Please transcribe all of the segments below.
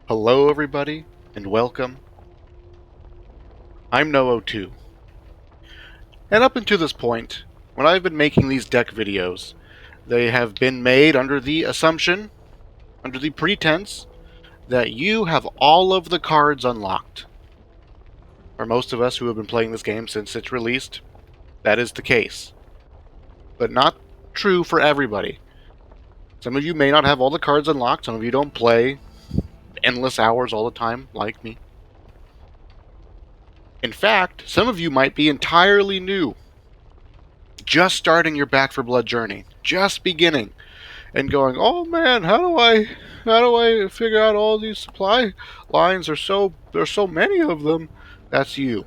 Hello everybody, and welcome. I'm Noah2, and up until this point, when I've been making these deck videos, they have been made under the assumption, under the pretense, that you have all of the cards unlocked. For most of us who have been playing this game since it's released, that is the case. But not true for everybody. Some of you may not have all the cards unlocked, some of you don't play endless hours all the time, like me. In fact, some of you might be entirely new, just starting your Back for Blood journey, just beginning, and going, oh man, how do I figure out all these supply lines? There's so many of them. That's you.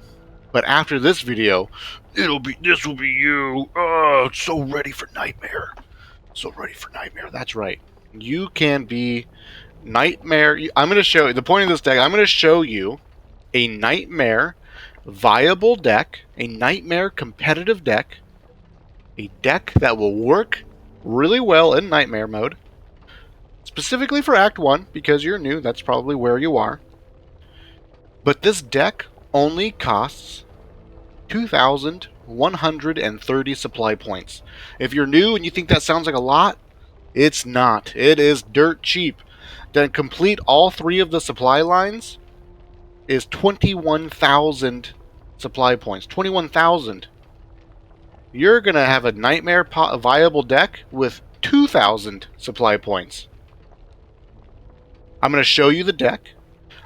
But after this video, this will be you. Oh, so ready for Nightmare. So ready for Nightmare. That's right. You can be Nightmare. I'm going to show you the point of this deck. I'm going to show you a Nightmare viable deck, a Nightmare competitive deck, a deck that will work really well in Nightmare mode, specifically for Act 1, because you're new, that's probably where you are. But this deck only costs 2,130 supply points. If you're new and you think that sounds like a lot, it's not. It is dirt cheap. To complete all three of the supply lines is 21,000 supply points. 21,000. You're going to have a Nightmare viable deck with 2,000 supply points. I'm going to show you the deck.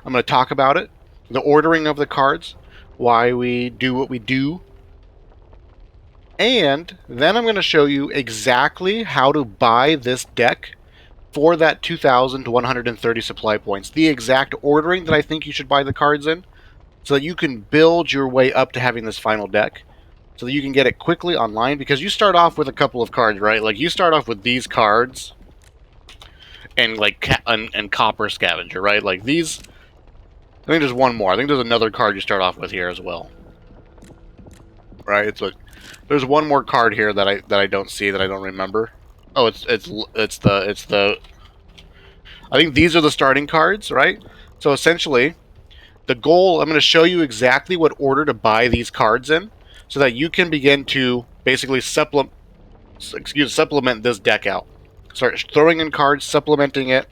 I'm going to talk about it, the ordering of the cards, why we do what we do, and then I'm going to show you exactly how to buy this deck for that 2,130 supply points. The exact ordering that I think you should buy the cards in, so that you can build your way up to having this final deck, so that you can get it quickly online, because you start off with a couple of cards, right? Like, you start off with these cards, and like and Copper Scavenger, right? Like these. I think there's one more. I think there's another card you start off with here as well, right? It's like there's one more card here that I don't see, that I don't remember. Oh, it's the. I think these are the starting cards, right? So essentially, the goal. I'm going to show you exactly what order to buy these cards in, so that you can begin to basically supplement this deck out. Start throwing in cards, supplementing it,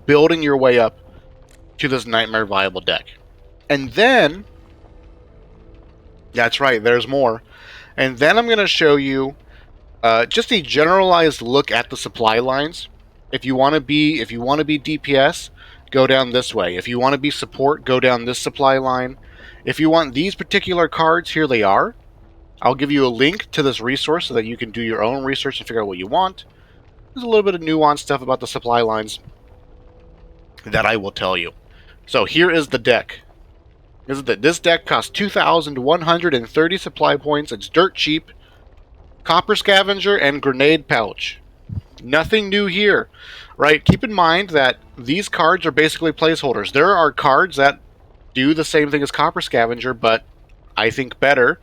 building your way up to this Nightmare viable deck. And then, that's right, there's more. And then I'm going to show you just a generalized look at the supply lines. If you want to be DPS, go down this way. If you want to be support, go down this supply line. If you want these particular cards, here they are. I'll give you a link to this resource so that you can do your own research and figure out what you want. There's a little bit of nuanced stuff about the supply lines that I will tell you. So here is the deck. This deck costs 2,130 supply points. It's dirt cheap. Copper Scavenger and Grenade Pouch. Nothing new here, right? Keep in mind that these cards are basically placeholders. There are cards that do the same thing as Copper Scavenger, but I think better.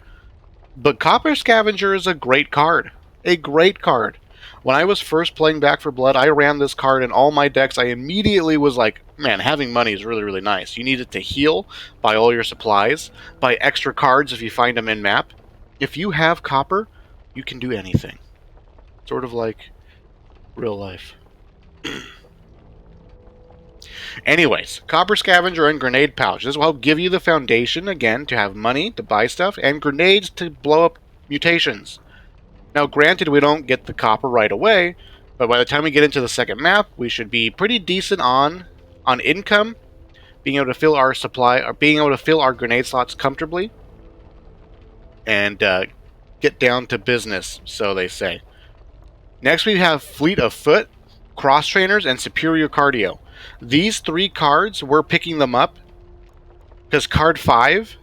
But Copper Scavenger is a great card. A great card. When I was first playing Back for Blood, I ran this card in all my decks. I immediately was like, man, having money is really, really nice. You need it to heal, buy all your supplies, buy extra cards if you find them in map. If you have copper, you can do anything. Sort of like real life. Anyways, Copper Scavenger and Grenade Pouch. This will help give you the foundation, again, to have money to buy stuff, and grenades to blow up mutations. Now, granted, we don't get the copper right away, but by the time we get into the second map, we should be pretty decent on income, being able to fill our supply, or being able to fill our grenade slots comfortably, and get down to business, so they say. Next, we have Fleet of Foot, Cross Trainers, and Superior Cardio. These three cards, we're picking them up because card 5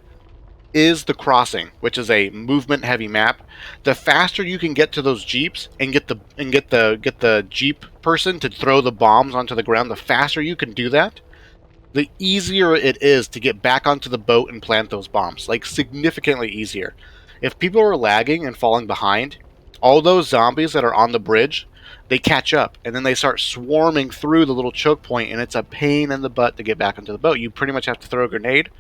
is the Crossing, which is a movement-heavy map. The faster you can get to those jeeps and get the jeep person to throw the bombs onto the ground, the faster you can do that, the easier it is to get back onto the boat and plant those bombs. Like, significantly easier. If people are lagging and falling behind, all those zombies that are on the bridge they catch up, and then they start swarming through the little choke point, and it's a pain in the butt to get back onto the boat. You pretty much have to throw a grenade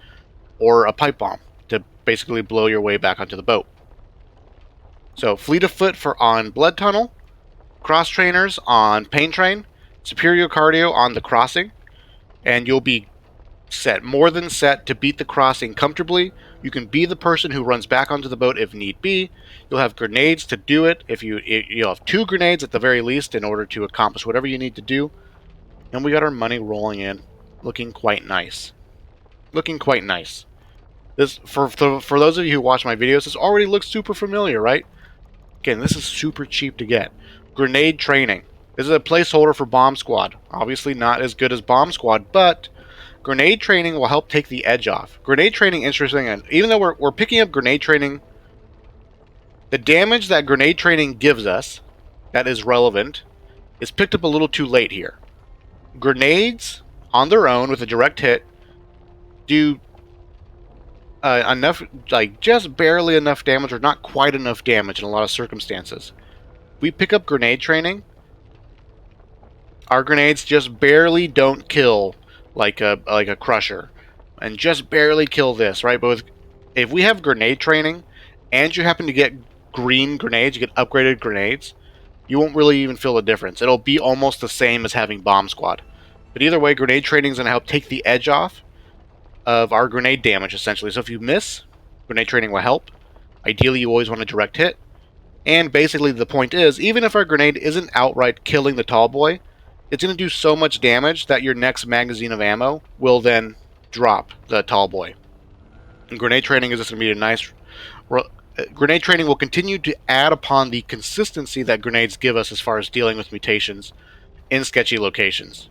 or a pipe bomb to basically blow your way back onto the boat. So Fleet of Foot on Blood Tunnel, Cross Trainers on Pain Train, Superior Cardio on the Crossing, and you'll be set, more than set, to beat the crossing comfortably. You can be the person who runs back onto the boat if need be. You'll have grenades to do it. You'll have 2 grenades at the very least in order to accomplish whatever you need to do. And we got our money rolling in, looking quite nice. Looking quite nice. This for those of you who watch my videos, this already looks super familiar, right? Again, this is super cheap to get. Grenade training. This is a placeholder for Bomb Squad. Obviously not as good as Bomb Squad, but grenade training will help take the edge off. Grenade training, interesting, and even though we're picking up grenade training, the damage that grenade training gives us, that is relevant, is picked up a little too late here. Grenades, on their own, with a direct hit, do enough, like just barely enough damage, or not quite enough damage in a lot of circumstances. We pick up grenade training, our grenades just barely don't kill like a crusher, and just barely kill this, right? But if we have grenade training, and you happen to get green grenades, you get upgraded grenades, you won't really even feel the difference. It'll be almost the same as having Bomb Squad. But either way, grenade training is going to help take the edge off of our grenade damage, essentially. So if you miss, grenade training will help. Ideally, you always want a direct hit. And basically, the point is, even if our grenade isn't outright killing the tall boy, it's going to do so much damage that your next magazine of ammo will then drop the tall boy. And grenade training is just going to be a nice... Grenade training will continue to add upon the consistency that grenades give us as far as dealing with mutations in sketchy locations.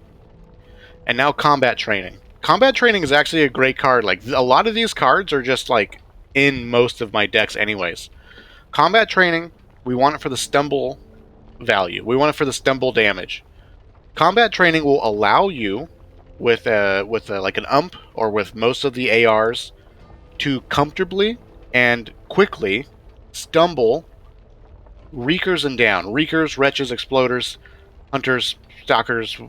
And now combat training. Combat training is actually a great card. Like, a lot of these cards are just like in most of my decks anyways. Combat training, we want it for the stumble value. We want it for the stumble damage. Combat training will allow you, with like an ump or with most of the ARs, to comfortably and quickly stumble Reekers and down. Reekers, Wretches, Exploders, Hunters, Stalkers,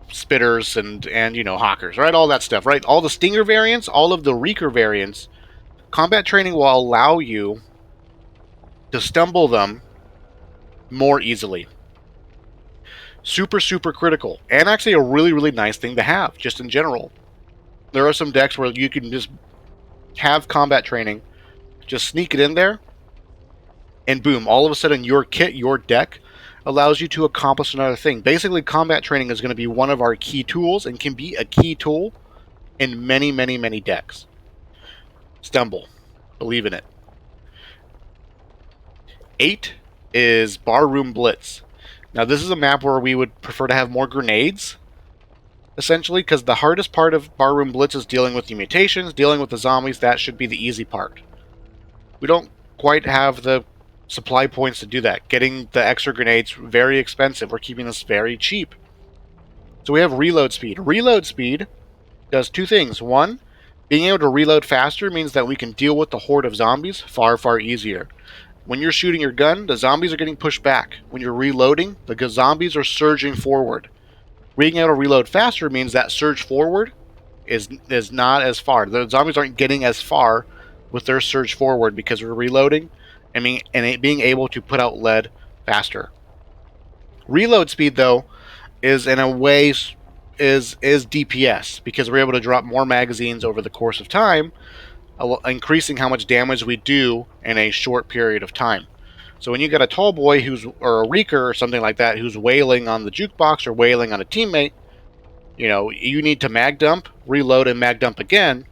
Spitters, and you know, Hawkers, right? All that stuff, right? All the Stinger variants, all of the Reeker variants. Combat training will allow you to stumble them more easily. Super, super critical. And actually a really, really nice thing to have, just in general. There are some decks where you can just have combat training, just sneak it in there, and boom, all of a sudden your kit, your deck, allows you to accomplish another thing. Basically, combat training is going to be one of our key tools, and can be a key tool in many, many, many decks. Stumble. Believe in it. 8 is Barroom Blitz. Now, this is a map where we would prefer to have more grenades, essentially, because the hardest part of Barroom Blitz is dealing with the mutations, dealing with the zombies. That should be the easy part. We don't quite have the supply points to do that. Getting the extra grenades very expensive. We're keeping this very cheap. So we have reload speed. Reload speed does 2 things. 1, being able to reload faster means that we can deal with the horde of zombies far, far easier. When you're shooting your gun, the zombies are getting pushed back. When you're reloading, the zombies are surging forward. Being able to reload faster means that surge forward is not as far. The zombies aren't getting as far with their surge forward because we're reloading and being able to put out lead faster. Reload speed, though, is in a way is DPS, because we're able to drop more magazines over the course of time, increasing how much damage we do in a short period of time. So when you got a tall boy or a Reeker or something like that who's wailing on the jukebox or wailing on a teammate, you know, you need to mag dump, reload, and mag dump again.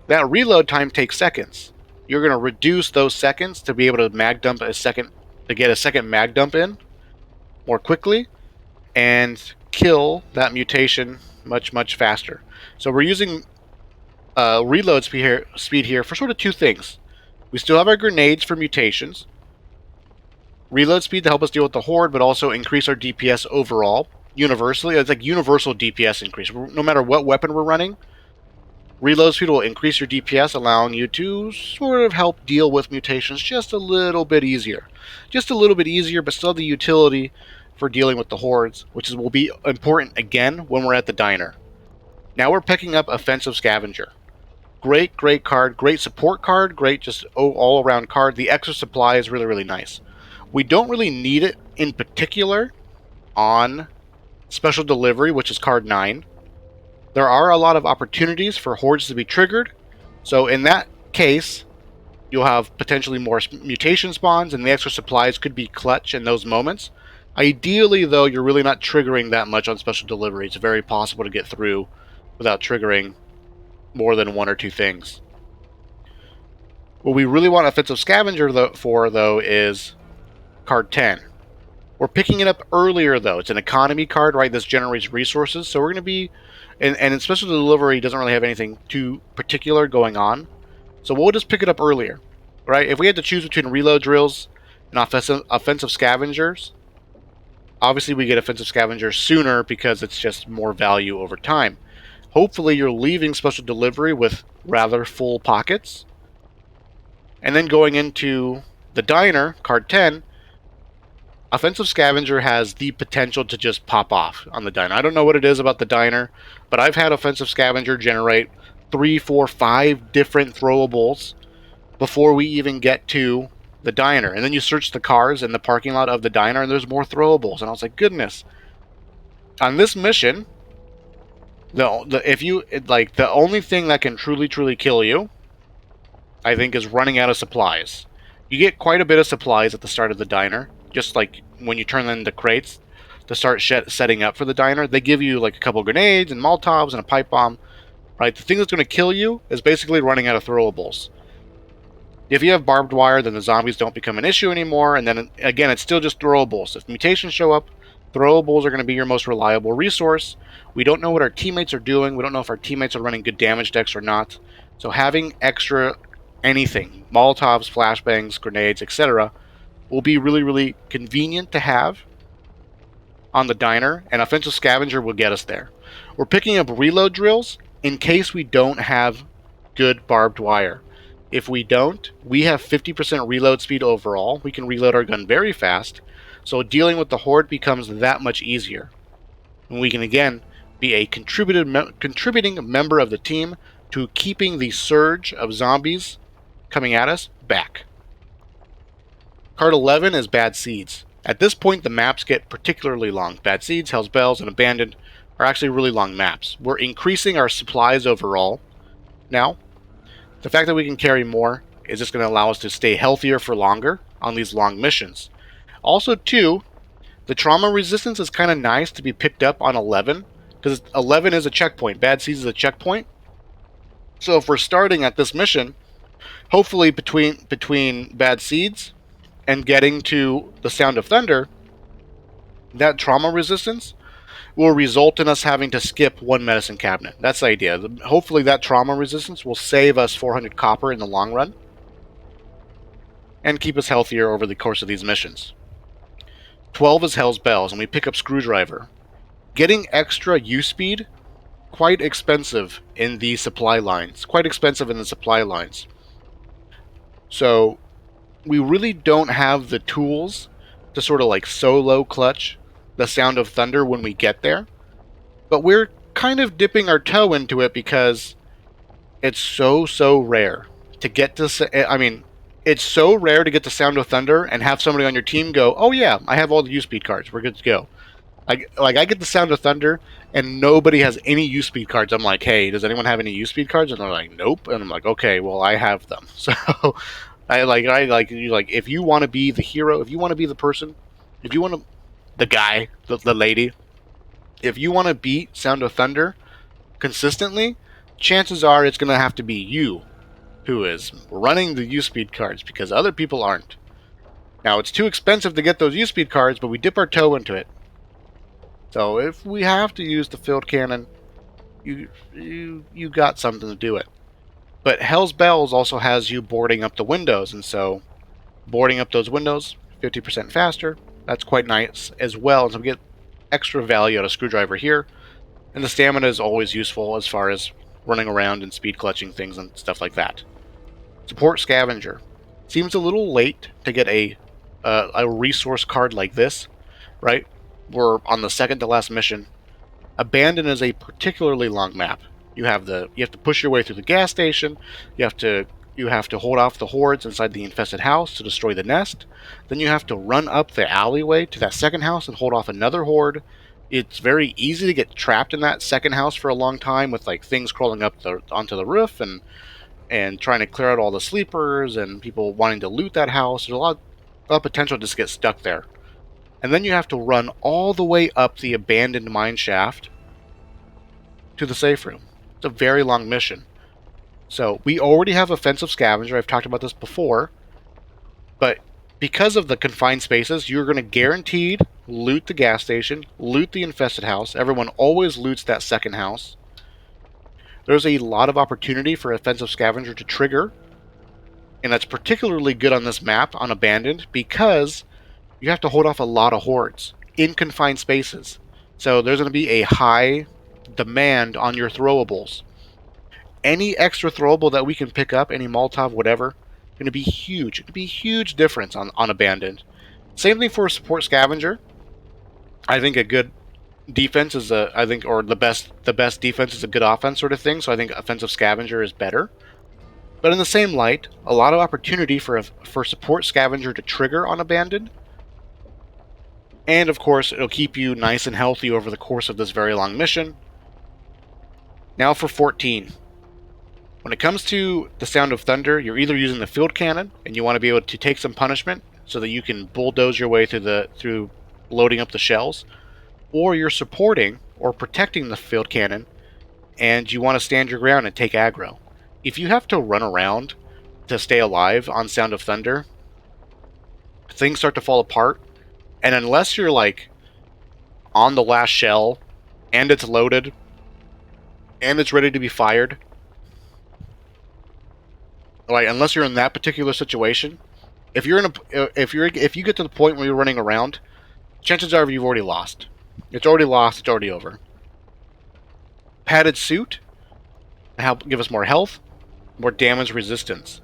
That reload time takes seconds. You're going to reduce those seconds to be able to mag dump get a second mag dump in more quickly and kill that mutation much, much faster. So we're using reload speed here for sort of 2 things. We still have our grenades for mutations. Reload speed to help us deal with the horde, but also increase our DPS overall. Universally, it's like universal DPS increase. No matter what weapon we're running, Reload speed will increase your DPS, allowing you to sort of help deal with mutations just a little bit easier. Just a little bit easier, but still the utility for dealing with the hordes, which will be important again when we're at the diner. Now we're picking up Offensive Scavenger. Great card, great support card, great just all-around card. The extra supply is really, really nice. We don't really need it in particular on Special Delivery, which is card 9. There are a lot of opportunities for hordes to be triggered, so in that case, you'll have potentially more mutation spawns, and the extra supplies could be clutch in those moments. Ideally, though, you're really not triggering that much on Special Delivery. It's very possible to get through without triggering more than 1 or 2 things. What we really want Offensive Scavenger for, though, is card 10. We're picking it up earlier, though. It's an economy card, right? This generates resources, so we're going to be... And in Special Delivery, doesn't really have anything too particular going on. So we'll just pick it up earlier, right? If we had to choose between Reload Drills and Offensive Scavengers, obviously we get Offensive Scavengers sooner because it's just more value over time. Hopefully you're leaving Special Delivery with rather full pockets. And then going into the diner, card 10, Offensive Scavenger has the potential to just pop off on the diner. I don't know what it is about the diner, but I've had Offensive Scavenger generate 3, 4, 5 different throwables before we even get to the diner. And then you search the cars in the parking lot of the diner, and there's more throwables. And I was like, goodness. On this mission, the only thing that can truly kill you, I think, is running out of supplies. You get quite a bit of supplies at the start of the diner. Just like when you turn them into crates to start setting up for the diner, they give you like a couple grenades and Molotovs and a pipe bomb, right? The thing that's going to kill you is basically running out of throwables. If you have barbed wire, then the zombies don't become an issue anymore, and then again, it's still just throwables. If mutations show up, throwables are going to be your most reliable resource. We don't know what our teammates are doing. We don't know if our teammates are running good damage decks or not. So having extra anything, Molotovs, flashbangs, grenades, etc., will be really convenient to have on the diner, and Offensive Scavenger will get us there. We're picking up Reload Drills in case we don't have good barbed wire. If we don't, we have 50% reload speed overall. We can reload our gun very fast, so dealing with the horde becomes that much easier. And we can again be a contributing member of the team to keeping the surge of zombies coming at us back. Card 11 is Bad Seeds. At this point, the maps get particularly long. Bad Seeds, Hell's Bells, and Abandoned are actually really long maps. We're increasing our supplies overall. Now, the fact that we can carry more is just going to allow us to stay healthier for longer on these long missions. Also, too, the trauma resistance is kind of nice to be picked up on 11, because 11 is a checkpoint. Bad Seeds is a checkpoint. So if we're starting at this mission, hopefully between Bad Seeds and getting to the Sound of Thunder, that trauma resistance will result in us having to skip 1 medicine cabinet. That's the idea. Hopefully that trauma resistance will save us 400 copper in the long run and keep us healthier over the course of these missions. 12 is Hell's Bells, and we pick up Screwdriver. Getting extra U-Speed, quite expensive in the supply lines. So we really don't have the tools to sort of like solo clutch the Sound of Thunder when we get there. But we're kind of dipping our toe into it because it's so rare to get to... I mean, it's so rare to get the Sound of Thunder and have somebody on your team go, oh yeah, I have all the U-Speed cards, we're good to go. I get the Sound of Thunder and nobody has any U-Speed cards. I'm like, hey, does anyone have any U-Speed cards? And they're like, nope. And I'm like, okay, well, I have them. So if you want to be the hero, if you want to be the person, if you want to, the guy, the lady, if you want to beat Sound of Thunder consistently, chances are it's going to have to be you who is running the U-Speed cards, because other people aren't. Now, it's too expensive to get those U-Speed cards, but we dip our toe into it. So if we have to use the field cannon, you got something to do it. But Hell's Bells also has you boarding up the windows, and so boarding up those windows 50% faster, that's quite nice as well. So we get extra value out of Screwdriver here. And the stamina is always useful as far as running around and speed clutching things and stuff like that. Support Scavenger. Seems a little late to get a resource card like this, right? We're on the second to last mission. Abandon is a particularly long map. You have to push your way through the gas station. You have to hold off the hordes inside the infested house to destroy the nest. Then you have to run up the alleyway to that second house and hold off another horde. It's very easy to get trapped in that second house for a long time with like things crawling up onto the roof and trying to clear out all the sleepers and people wanting to loot that house. There's a lot of potential to just get stuck there. And then you have to run all the way up the abandoned mine shaft to the safe room. It's a very long mission. So we already have Offensive Scavenger. I've talked about this before. But because of the confined spaces, you're going to guaranteed loot the gas station, loot the infested house. Everyone always loots that second house. There's a lot of opportunity for Offensive Scavenger to trigger. And that's particularly good on this map, on Abandoned, because you have to hold off a lot of hordes in confined spaces. So there's going to be a high demand on your throwables. Any extra throwable that we can pick up, any Molotov, whatever, going to be huge. It's going to be a huge difference on Abandoned. Same thing for Support Scavenger. I think a good defense is the best defense is a good offense sort of thing. So I think Offensive Scavenger is better. But in the same light, a lot of opportunity for Support Scavenger to trigger on Abandoned. And of course, it'll keep you nice and healthy over the course of this very long mission. Now for 14. When it comes to the Sound of Thunder, you're either using the field cannon, and you want to be able to take some punishment so that you can bulldoze your way through loading up the shells, or you're supporting or protecting the field cannon, and you want to stand your ground and take aggro. If you have to run around to stay alive on Sound of Thunder, things start to fall apart. And unless you're like on the last shell and it's loaded and it's ready to be fired, like unless you're in that particular situation, if you get to the point where you're running around, chances are you've already lost. It's already lost. It's already over. Padded suit help give us more health, more damage resistance.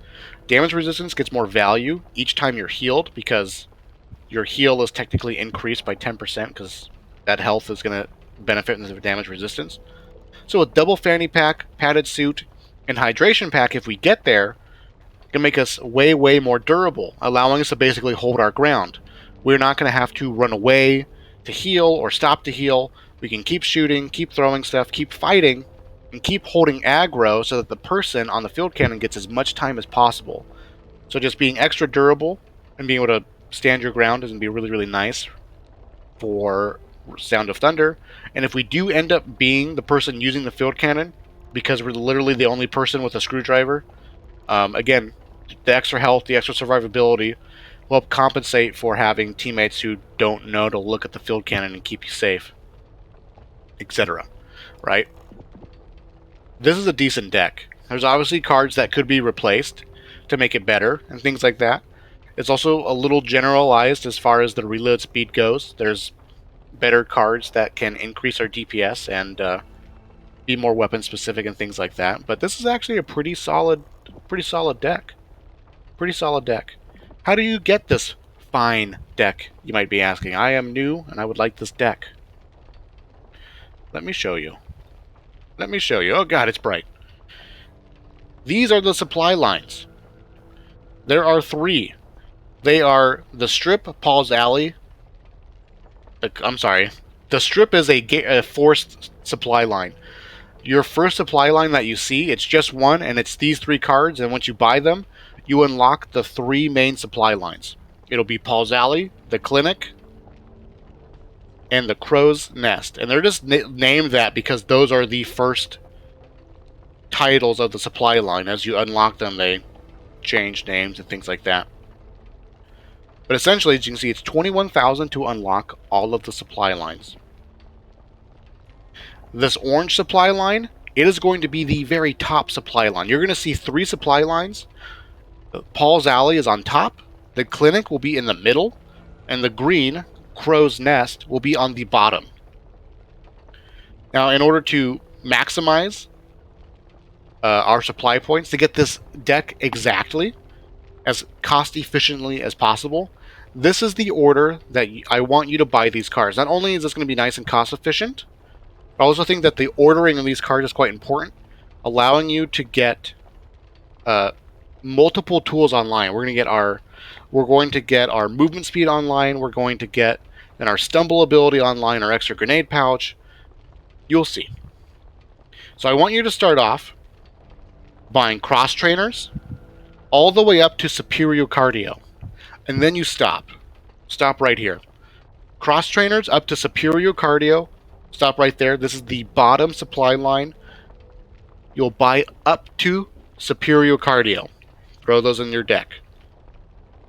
Damage resistance gets more value each time you're healed because your heal is technically increased by 10% because that health is going to benefit in the damage resistance. So a double fanny pack, padded suit, and hydration pack, if we get there, can make us way, way more durable, allowing us to basically hold our ground. We're not going to have to run away to heal or stop to heal. We can keep shooting, keep throwing stuff, keep fighting, and keep holding aggro so that the person on the field cannon gets as much time as possible. So just being extra durable and being able to stand your ground is going to be really, really nice for Sound of Thunder. And if we do end up being the person using the field cannon, because we're literally the only person with a screwdriver, again, the extra health, the extra survivability will help compensate for having teammates who don't know to look at the field cannon and keep you safe, etc. Right? This is a decent deck. There's obviously cards that could be replaced to make it better and things like that. It's also a little generalized as far as the reload speed goes. There's better cards that can increase our DPS and be more weapon specific and things like that. But this is actually a pretty solid deck. Pretty solid deck. How do you get this fine deck, you might be asking? I am new and I would like this deck. Let me show you. Oh god, it's bright. These are the supply lines. There are 3. They are the Strip, Paul's Alley. The Strip is a forced supply line. Your first supply line that you see, it's just one, and it's these 3 cards, and once you buy them, you unlock the 3 main supply lines. It'll be Paul's Alley, the Clinic, and the Crow's Nest. And they're just named that because those are the first titles of the supply line. As you unlock them, they change names and things like that. But essentially, as you can see, it's 21,000 to unlock all of the supply lines. This orange supply line, it is going to be the very top supply line. You're going to see 3 supply lines. Paul's Alley is on top, the Clinic will be in the middle, and the green, Crow's Nest, will be on the bottom. Now, in order to maximize our supply points to get this deck exactly as cost efficiently as possible, this is the order that I want you to buy these cards. Not only is this going to be nice and cost efficient, I also think that the ordering of these cards is quite important, allowing you to get multiple tools online. We're going to get our movement speed online. We're going to get then our stumble ability online, our extra grenade pouch. You'll see. So I want you to start off buying cross trainers all the way up to superior cardio, and then you stop. Stop right here. Cross trainers up to superior cardio. Stop right there. This is the bottom supply line. You'll buy up to superior cardio. Throw those in your deck.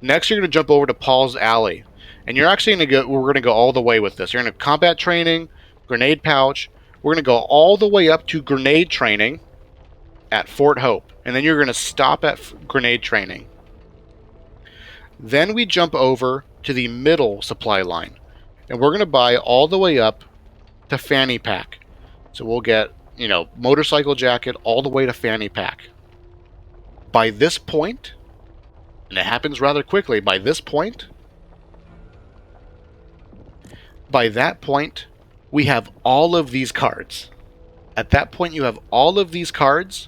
Next, you're going to jump over to Paul's Alley, and you're actually going to go. We're going to go all the way with this. You're going to combat training, grenade pouch. We're going to go all the way up to grenade training at Fort Hope, and then you're going to stop at grenade training. Then we jump over to the middle supply line, and we're going to buy all the way up to fanny pack. So we'll get, motorcycle jacket all the way to fanny pack. By this point, and it happens rather quickly, by that point, we have all of these cards. At that point, you have all of these cards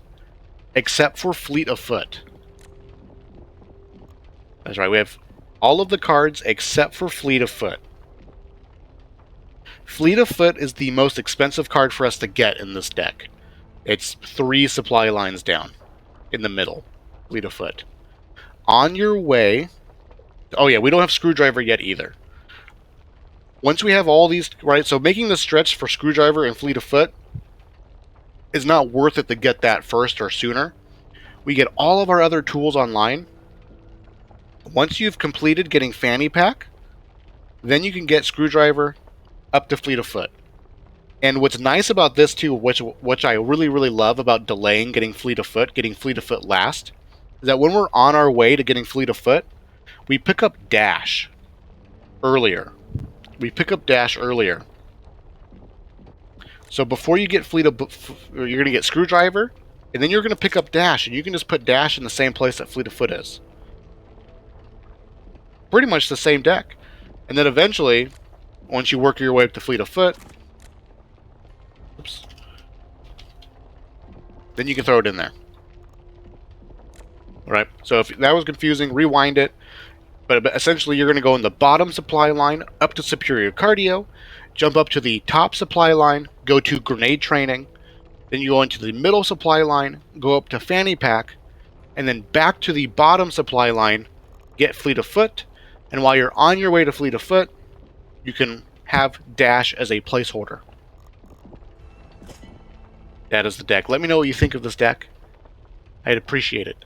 except for Fleet of Foot. That's right, we have all of the cards except for Fleet of Foot. Fleet of Foot is the most expensive card for us to get in this deck. It's 3 supply lines down in the middle. Fleet of Foot. On your way... Oh yeah, we don't have Screwdriver yet either. Once we have all these... Right, so making the stretch for Screwdriver and Fleet of Foot is not worth it to get that first or sooner. We get all of our other tools online. Once you've completed getting Fanny Pack, then you can get Screwdriver up to Fleet of Foot. And what's nice about this too, which I really, really love about delaying getting Fleet of Foot last, is that when we're on our way to getting Fleet of Foot, we pick up Dash earlier. So before you get you're going to get Screwdriver, and then you're going to pick up Dash, and you can just put Dash in the same place that Fleet of Foot is. Pretty much the same deck. And then eventually, once you work your way up to Fleet of Foot, then you can throw it in there. Alright, so if that was confusing, rewind it. But essentially, you're going to go in the bottom supply line up to Superior Cardio, jump up to the top supply line, go to Grenade Training, then you go into the middle supply line, go up to Fanny Pack, and then back to the bottom supply line, get Fleet of Foot, and while you're on your way to Fleet of Foot, you can have Dash as a placeholder. That is the deck. Let me know what you think of this deck. I'd appreciate it.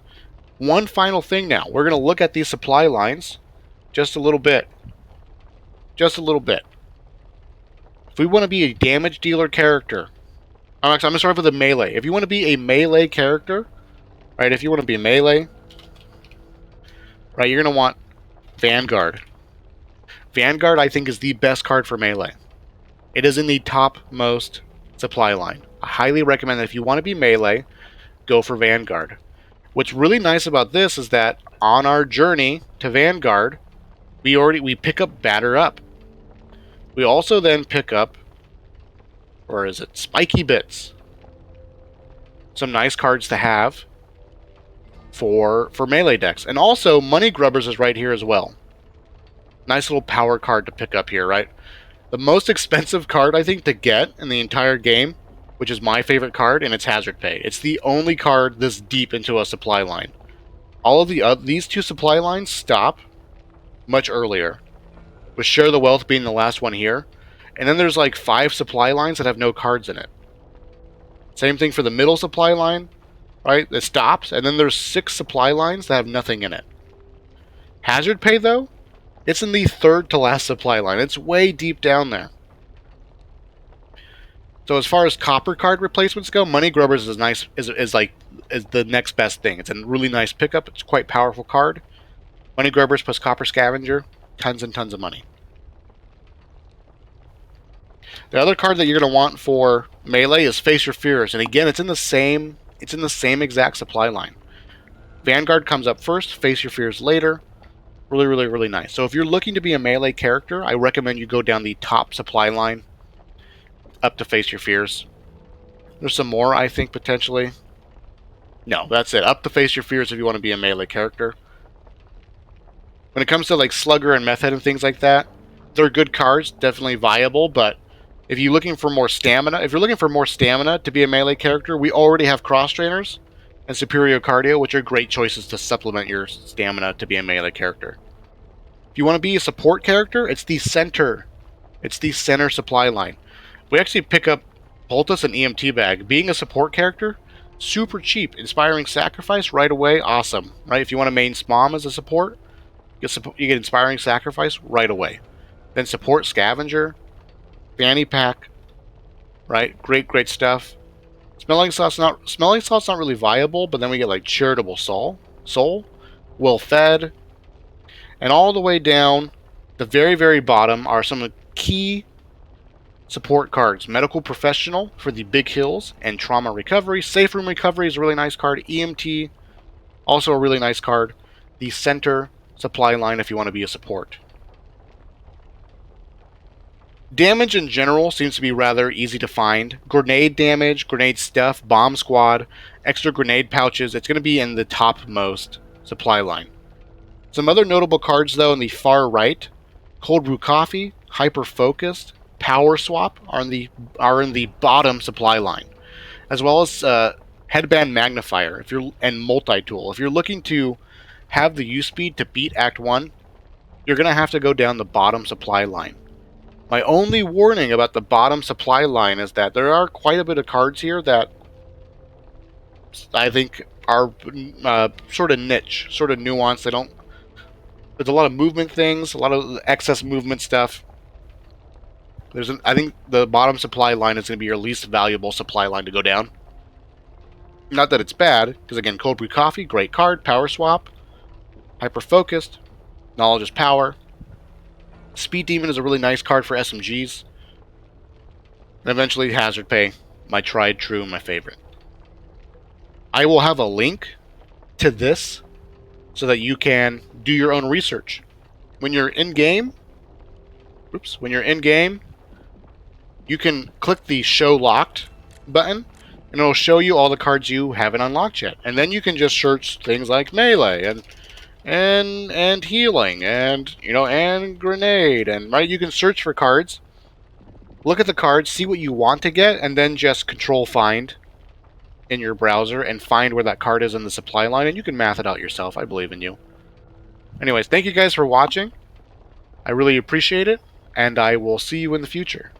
One final thing now. We're going to look at these supply lines just a little bit. If we want to be a damage dealer character, I'm going to start with a melee. If you want to be a melee character, right, you're going to want Vanguard. Vanguard, I think, is the best card for melee. It is in the topmost supply line. I highly recommend that if you want to be melee, go for Vanguard. What's really nice about this is that on our journey to Vanguard, we pick up Batter Up. We also then pick up, or is it Spiky Bits? Some nice cards to have for melee decks. And also, Money Grubbers is right here as well. Nice little power card to pick up here, right? The most expensive card, I think, to get in the entire game, which is my favorite card, and it's Hazard Pay. It's the only card this deep into a supply line. All of these 2 supply lines stop much earlier, with Share the Wealth being the last one here. And then there's like 5 supply lines that have no cards in it. Same thing for the middle supply line, right? It stops, and then there's 6 supply lines that have nothing in it. Hazard Pay, though, it's in the 3rd to last supply line. It's way deep down there. So as far as copper card replacements go, Money Grubbers is nice. Is the next best thing. It's a really nice pickup. It's quite powerful card. Money Grubbers plus Copper Scavenger, tons and tons of money. The other card that you're going to want for melee is Face Your Fears, and again, it's in the same It's in the same exact supply line. Vanguard comes up first, Face Your Fears later. Really, really, really nice. So if you're looking to be a melee character, I recommend you go down the top supply line up to Face Your Fears. There's some more, I think, potentially. No, that's it. Up to Face Your Fears if you want to be a melee character. When it comes to like Slugger and Meth Head and things like that, they're good cards, definitely viable, but if you're looking for more stamina, to be a melee character, we already have Cross Trainers and Superior Cardio, which are great choices to supplement your stamina to be a melee character. If you want to be a support character, it's the center supply line. We actually pick up Poultice and EMT Bag. Being a support character, super cheap. Inspiring Sacrifice right away, awesome. Right? If you want to main Smom as a support, you get Inspiring Sacrifice right away. Then support Scavenger, Fanny Pack, right? Great stuff. Smelling Salt's not really viable, but then we get like Charitable Soul, Well Fed, and all the way down, the very bottom are some of the key support cards. Medical Professional for the big hills and Trauma Recovery. Safe Room Recovery is a really nice card. EMT, also a really nice card. The center supply line if you want to be a support. Damage in general seems to be rather easy to find. Grenade damage, grenade stuff, bomb squad, extra grenade pouches. It's going to be in the topmost supply line. Some other notable cards though in the far right. Cold Brew Coffee, Hyper Focused, Power Swap are in the bottom supply line, as well as Headband Magnifier and Multi-Tool. If you're looking to have the use speed to beat Act 1, you're going to have to go down the bottom supply line. My only warning about the bottom supply line is that there are quite a bit of cards here that I think are sort of niche, sort of nuanced. There's a lot of movement things, a lot of excess movement stuff. I think the bottom supply line is going to be your least valuable supply line to go down. Not that it's bad, because again, Cold Brew Coffee, great card. Power Swap, Hyper Focused, Knowledge is Power. Speed Demon is a really nice card for SMGs. And eventually Hazard Pay, my tried true, my favorite. I will have a link to this so that you can do your own research. When you're in game, you can click the Show Locked button, and it'll show you all the cards you haven't unlocked yet. And then you can just search things like melee and healing and grenade, and right, you can search for cards, look at the cards, see what you want to get, and then just control find in your browser and find where that card is in the supply line, and you can math it out yourself. I believe in you. Anyways, thank you guys for watching. I really appreciate it, and I will see you in the future.